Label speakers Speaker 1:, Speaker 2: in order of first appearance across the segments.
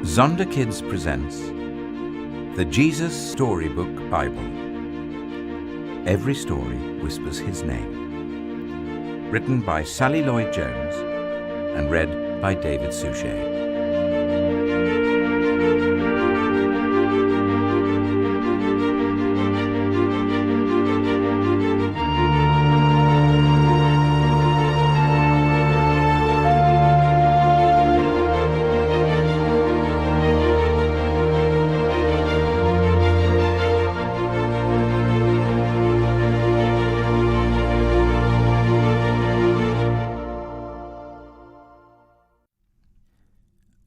Speaker 1: Zondervan Kids presents the Jesus Storybook Bible. Every story whispers his name. Written by Sally Lloyd-Jones and read by David Suchet.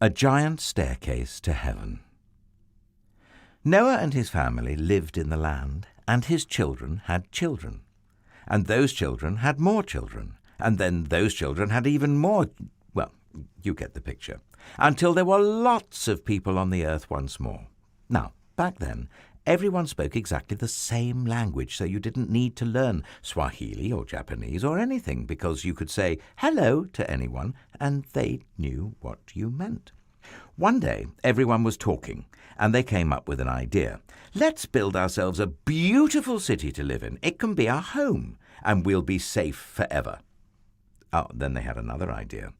Speaker 1: A giant staircase to heaven. Noah and his family lived in the land, and his children had children. And those children had more children, and then those children had even more. Well, you get the picture. Until there were lots of people on the earth once more. Now, back then, everyone spoke exactly the same language, so you didn't need to learn Swahili or Japanese or anything, because you could say hello to anyone and they knew what you meant. One day, everyone was talking, and they came up with an idea. Let's build ourselves a beautiful city to live in. It can be our home, and we'll be safe forever. Oh, then they had another idea.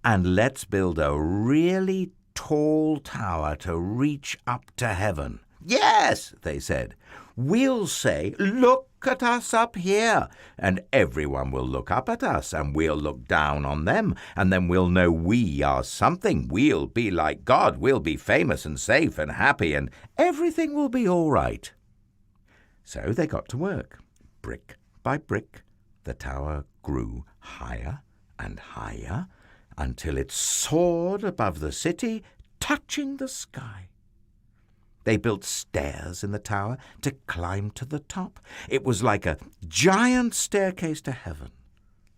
Speaker 1: And let's build a really tall tower to reach up to heaven. Yes, they said. We'll say, look at us up here, and everyone will look up at us, and we'll look down on them, and then we'll know we are something. We'll be like God. We'll be famous and safe and happy, and everything will be all right. So they got to work. Brick by brick, the tower grew higher and higher until it soared above the city, touching the sky. They built stairs in the tower to climb to the top. It was like a giant staircase to heaven.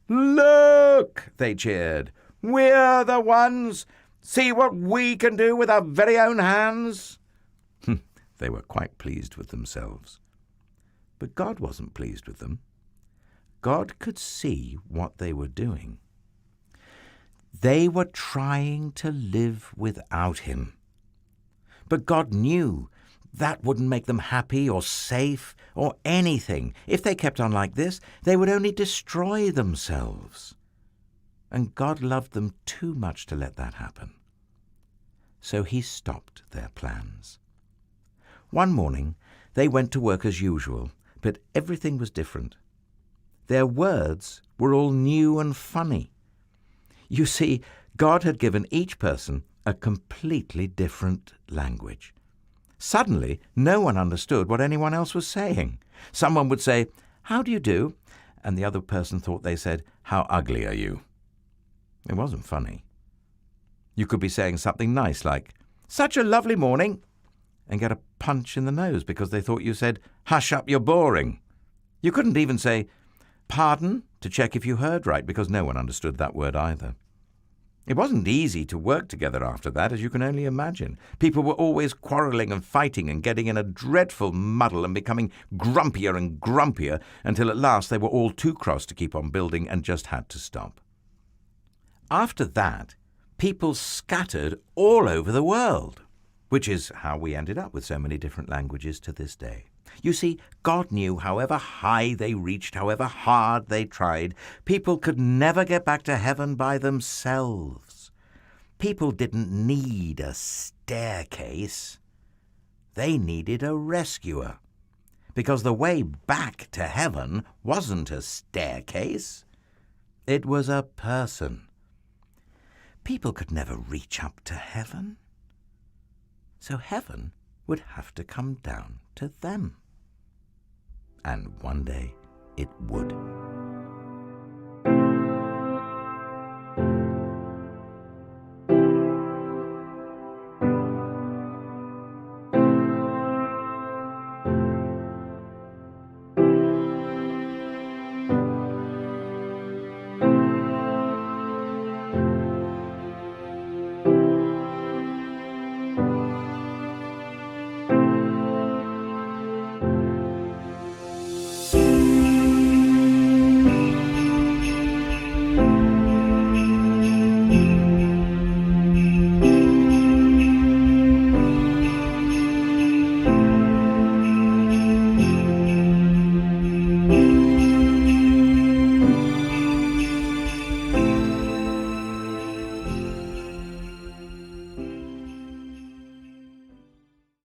Speaker 1: Look, they cheered. We're the ones. See what we can do with our very own hands. They were quite pleased with themselves. But God wasn't pleased with them. God could see what they were doing. They were trying to live without him. But God knew that wouldn't make them happy or safe or anything. If they kept on like this, they would only destroy themselves. And God loved them too much to let that happen. So he stopped their plans. One morning, they went to work as usual, but everything was different. Their words were all new and funny. You see, God had given each person a completely different language. Suddenly, no one understood what anyone else was saying. Someone would say, "How do you do?" and the other person thought they said, "How ugly are you?" It wasn't funny. You could be saying something nice like, "Such a lovely morning," and get a punch in the nose because they thought you said, "Hush up, you're boring." You couldn't even say, "Pardon," to check if you heard right, because no one understood that word either. It wasn't easy to work together after that, as you can only imagine. People were always quarrelling and fighting and getting in a dreadful muddle and becoming grumpier and grumpier until at last they were all too cross to keep on building and just had to stop. After that, people scattered all over the world, which is how we ended up with so many different languages to this day. You see, God knew however high they reached, however hard they tried, people could never get back to heaven by themselves. People didn't need a staircase. They needed a rescuer, because the way back to heaven wasn't a staircase. It was a person. People could never reach up to heaven. So heaven would have to come down to them. And one day it would.